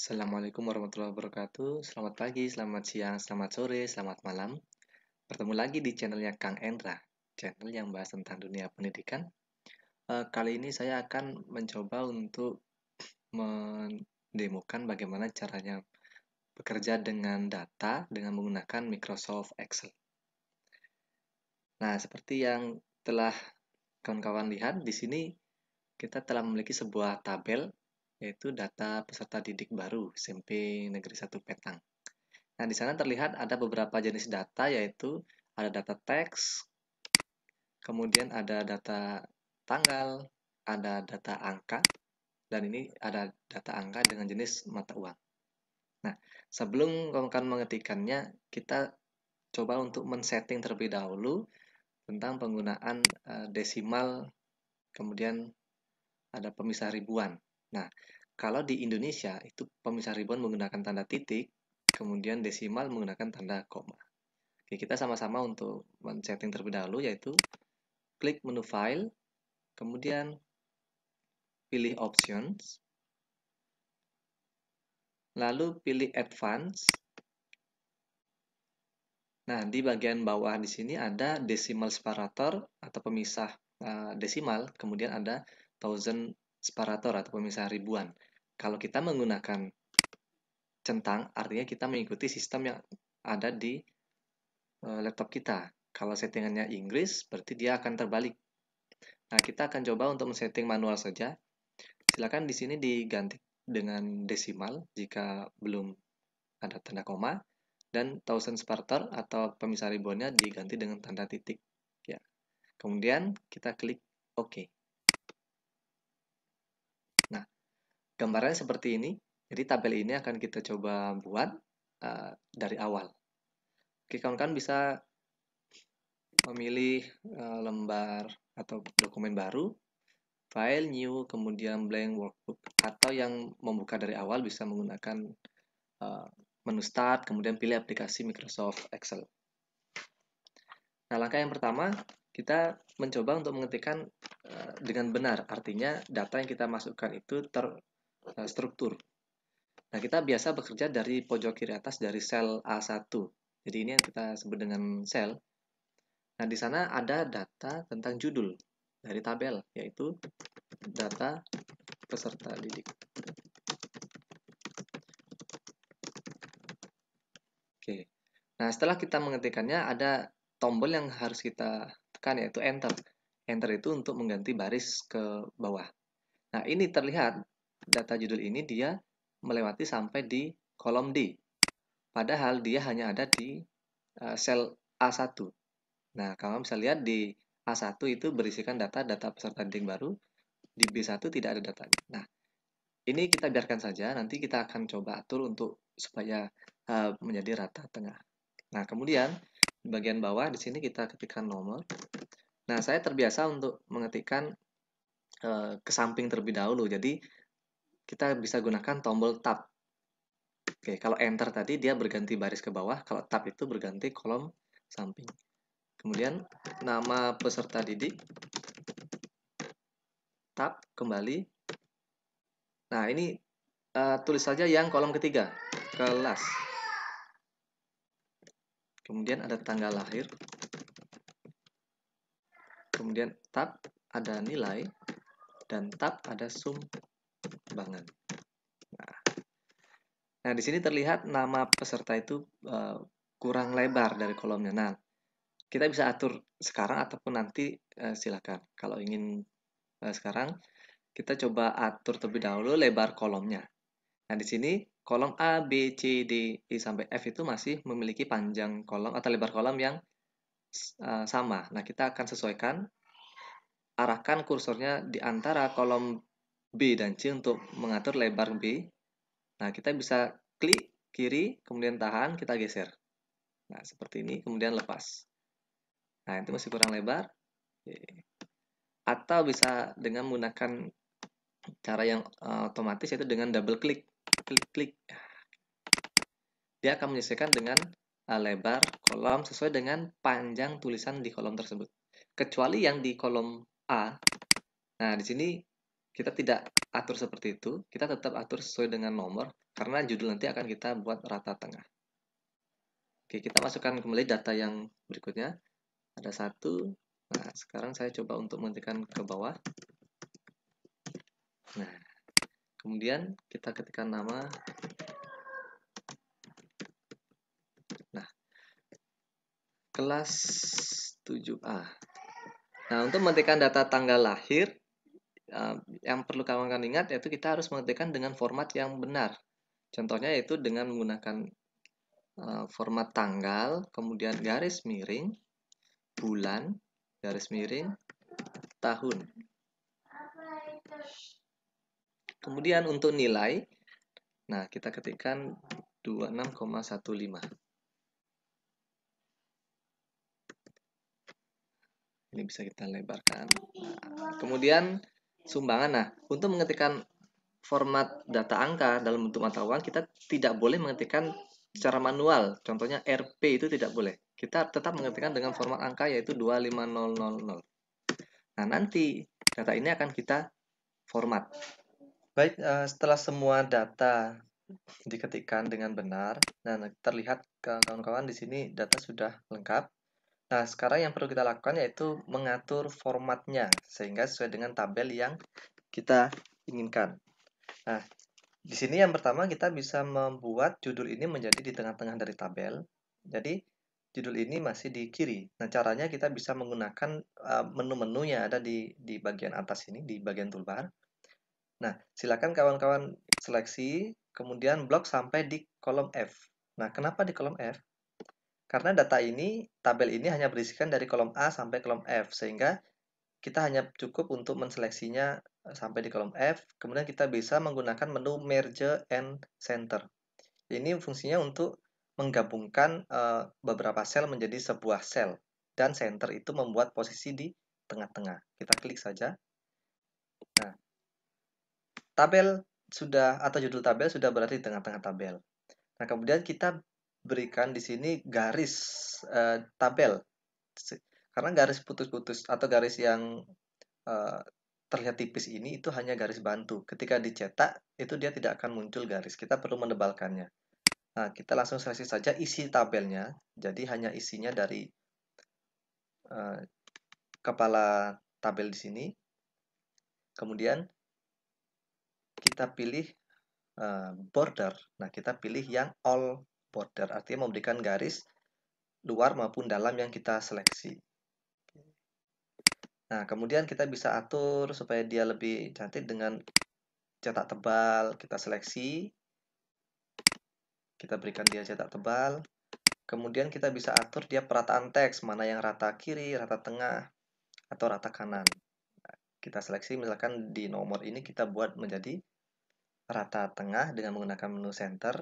Assalamualaikum warahmatullahi wabarakatuh. Selamat pagi, selamat siang, selamat sore, selamat malam. Bertemu lagi di channelnya Kang Endra, channel yang bahas tentang dunia pendidikan. Kali ini saya akan mencoba untuk mendemokan bagaimana caranya bekerja dengan data dengan menggunakan Microsoft Excel. Nah, seperti yang telah kawan-kawan lihat di sini, kita telah memiliki sebuah tabel, yaitu data peserta didik baru SMP Negeri 1 Petang. Nah, di sana terlihat ada beberapa jenis data, yaitu ada data teks, kemudian ada data tanggal, ada data angka, dan ini ada data angka dengan jenis mata uang. Nah, sebelum kawan-kawan mengetikkannya, kita coba untuk men-setting terlebih dahulu tentang penggunaan desimal, kemudian ada pemisah ribuan. Nah, kalau di Indonesia itu pemisah ribuan menggunakan tanda titik, kemudian desimal menggunakan tanda koma. Oke, kita sama-sama untuk men-setting terlebih dahulu, yaitu klik menu file, kemudian pilih options, lalu pilih advance. Nah, di bagian bawah di sini ada decimal separator atau pemisah desimal, kemudian ada thousand separator atau pemisah ribuan. Kalau kita menggunakan centang, artinya kita mengikuti sistem yang ada di laptop kita. Kalau settingannya Inggris, berarti dia akan terbalik. Nah, kita akan coba untuk men-setting manual saja. Silakan di sini diganti dengan desimal jika belum ada tanda koma, dan thousand separator atau pemisah ribuannya diganti dengan tanda titik. Ya. Kemudian kita klik OK. Nah, gambarannya seperti ini. Jadi tabel ini akan kita coba buat dari awal. Oke, kawan-kawan bisa memilih lembar atau dokumen baru, file new, kemudian blank workbook, atau yang membuka dari awal bisa menggunakan menu start, kemudian pilih aplikasi Microsoft Excel. Nah, langkah yang pertama, kita mencoba untuk mengetikkan dengan benar, artinya data yang kita masukkan itu terstruktur. Nah, kita biasa bekerja dari pojok kiri atas dari sel A1. Jadi ini yang kita sebut dengan sel. Nah, di sana ada data tentang judul dari tabel, yaitu data peserta didik. Oke. Nah, setelah kita mengetikkannya, ada tombol yang harus kita tekan, yaitu Enter. Enter itu untuk mengganti baris ke bawah. Nah, ini terlihat data judul ini dia melewati sampai di kolom D. Padahal dia hanya ada di sel A1. Nah, kamu bisa lihat di A1 itu berisikan data-data peserta didik baru, di B1 tidak ada datanya. Nah, ini kita biarkan saja, nanti kita akan coba atur untuk supaya menjadi rata tengah. Nah, kemudian di bagian bawah di sini kita ketikkan nomor. Nah, saya terbiasa untuk mengetikkan ke samping terlebih dahulu. Jadi, kita bisa gunakan tombol tab. Oke, kalau enter tadi dia berganti baris ke bawah, kalau tab itu berganti kolom samping. Kemudian nama peserta didik, tab kembali. Nah, ini tulis saja yang kolom ketiga, kelas. Kemudian ada tanggal lahir. Kemudian tab ada nilai, dan tab ada sumbangan. Nah, di sini terlihat nama peserta itu kurang lebar dari kolomnya. Nah, kita bisa atur sekarang ataupun nanti silakan. Kalau ingin sekarang, kita coba atur terlebih dahulu lebar kolomnya. Nah, di sini kolom A, B, C, D, E sampai F itu masih memiliki panjang kolom atau lebar kolom yang sama. Nah, kita akan sesuaikan, arahkan kursornya di antara kolom B dan C untuk mengatur lebar B. Nah, kita bisa klik kiri, kemudian tahan, kita geser. Nah, seperti ini, kemudian lepas. Nah, itu masih kurang lebar. Atau bisa dengan menggunakan cara yang otomatis, yaitu dengan double klik. Klik-klik. Dia akan menyesuaikan dengan lebar kolom sesuai dengan panjang tulisan di kolom tersebut. Kecuali yang di kolom A. Nah, di sini kita tidak atur seperti itu. Kita tetap atur sesuai dengan nomor. karena judul nanti akan kita buat rata tengah. Oke, kita masukkan kembali data yang berikutnya. Ada 1. Nah, sekarang saya coba untuk mengetikkan ke bawah. Nah, kemudian kita ketikkan nama. Nah, kelas 7A. Nah, untuk mengetikkan data tanggal lahir, yang perlu kawan-kawan ingat yaitu kita harus mengetikkan dengan format yang benar. Contohnya yaitu dengan menggunakan format tanggal, kemudian garis miring, bulan, garis miring, tahun. Kemudian untuk nilai, nah kita ketikkan 26,15. Ini bisa kita lebarkan. Nah, kemudian sumbangan. Nah, untuk mengetikkan format data angka dalam bentuk mata uang, kita tidak boleh mengetikkan secara manual. Contohnya RP itu tidak boleh. Kita tetap mengetikkan dengan format angka yaitu 25000. Nah, nanti data ini akan kita format. Baik, setelah semua data diketikkan dengan benar, nah terlihat kawan-kawan di sini data sudah lengkap. Nah, sekarang yang perlu kita lakukan yaitu mengatur formatnya sehingga sesuai dengan tabel yang kita inginkan. Nah, di sini yang pertama kita bisa membuat judul ini menjadi di tengah-tengah dari tabel. Jadi judul ini masih di kiri. Nah, caranya kita bisa menggunakan menu-menu yang ada di bagian atas ini, di bagian toolbar. Nah, silakan kawan-kawan seleksi, kemudian blok sampai di kolom F. Nah, kenapa di kolom F? Karena data ini, tabel ini hanya berisikan dari kolom A sampai kolom F, sehingga kita hanya cukup untuk menseleksinya sampai di kolom F, kemudian kita bisa menggunakan menu Merge and Center. Ini fungsinya untuk menggabungkan beberapa sel menjadi sebuah sel, dan center itu membuat posisi di tengah-tengah. Kita klik saja. Nah, tabel sudah atau judul tabel sudah berada di tengah-tengah tabel. Nah, kemudian kita berikan di sini garis tabel. Karena garis putus-putus atau garis yang terlihat tipis ini itu hanya garis bantu. Ketika dicetak, itu dia tidak akan muncul garis. Kita perlu menebalkannya. Nah, kita langsung seleksi saja isi tabelnya. Jadi hanya isinya dari kepala tabel di sini. Kemudian kita pilih border. Nah, kita pilih yang all border, artinya memberikan garis luar maupun dalam yang kita seleksi. Nah, kemudian kita bisa atur supaya dia lebih cantik dengan cetak tebal. Kita seleksi, kita berikan dia cetak tebal. Kemudian kita bisa atur dia perataan teks, mana yang rata kiri, rata tengah, atau rata kanan. Nah, kita seleksi, misalkan di nomor ini kita buat menjadi rata tengah dengan menggunakan menu center.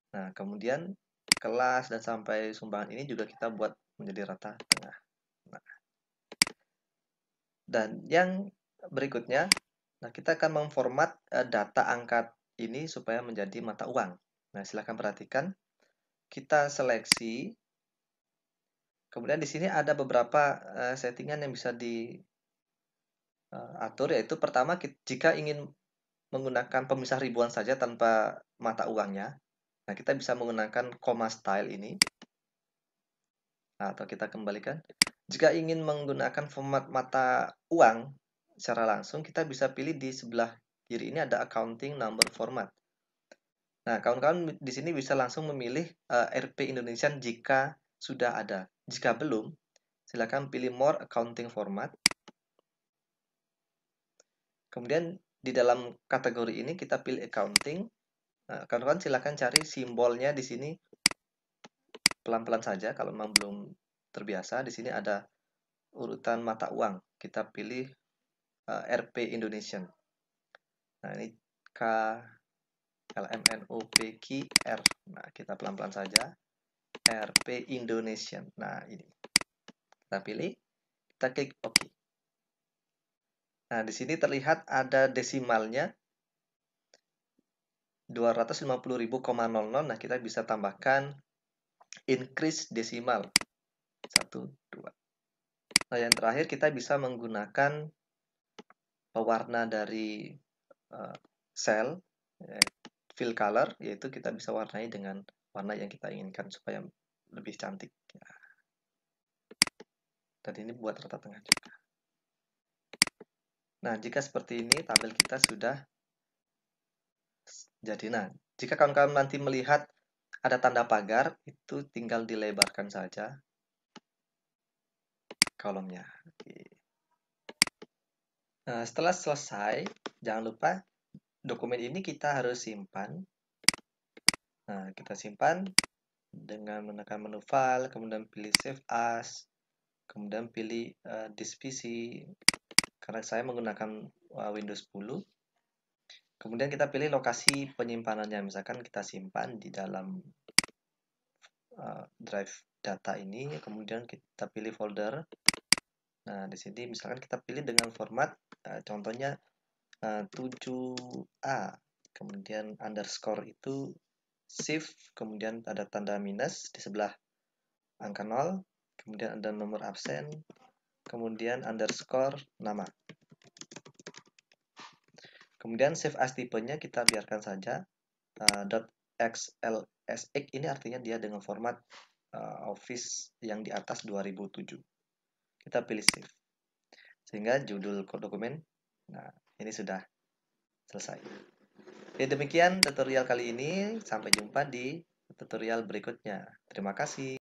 Nah, kemudian kelas dan sampai sumbangan ini juga kita buat menjadi rata tengah. Nah, dan yang berikutnya, nah kita akan memformat data angka ini supaya menjadi mata uang. Nah, silahkan perhatikan. Kita seleksi. Kemudian di sini ada beberapa settingan yang bisa diatur, yaitu pertama, jika ingin menggunakan pemisah ribuan saja tanpa mata uangnya, nah kita bisa menggunakan comma style ini. Nah, atau kita kembalikan. Jika ingin menggunakan format mata uang secara langsung, kita bisa pilih di sebelah kiri ini ada accounting number format. Nah, kawan-kawan di sini bisa langsung memilih RP Indonesian jika sudah ada. Jika belum, silakan pilih more accounting format. Kemudian di dalam kategori ini kita pilih accounting. Nah, kawan-kawan silakan cari simbolnya di sini pelan-pelan saja kalau memang belum terbiasa. Di sini ada urutan mata uang. Kita pilih RP Indonesian. Nah, ini K LMNOPQR. Nah, kita pelan-pelan saja. RP Indonesian. Nah, ini. Kita pilih, kita klik OK. Nah, di sini terlihat ada desimalnya 250.000,00. Nah, kita bisa tambahkan increase desimal 1, 2. Nah, yang terakhir kita bisa menggunakan pewarna dari sel fill color, yaitu kita bisa warnai dengan warna yang kita inginkan supaya lebih cantik. Dan ini buat rata tengah juga. Nah, jika seperti ini tabel kita sudah jadi. Nah, jika kawan-kawan nanti melihat ada tanda pagar, itu tinggal dilebarkan saja kolomnya. Nah, setelah selesai, jangan lupa dokumen ini kita harus simpan. Nah, kita simpan dengan menekan menu file, kemudian pilih save as, kemudian pilih this PC, karena saya menggunakan Windows 10. Kemudian kita pilih lokasi penyimpanannya, misalkan kita simpan di dalam drive data ini, kemudian kita pilih folder. Nah, di sini misalkan kita pilih dengan format, contohnya 7A, kemudian underscore itu shift, kemudian ada tanda minus di sebelah angka 0, kemudian ada nomor absen, kemudian underscore nama. Kemudian save as tipenya kita biarkan saja .xlsx, ini artinya dia dengan format Office yang di atas 2007. Kita pilih save. Sehingga judul dokumen, nah ini sudah selesai. Oke, demikian tutorial kali ini. Sampai jumpa di tutorial berikutnya. Terima kasih.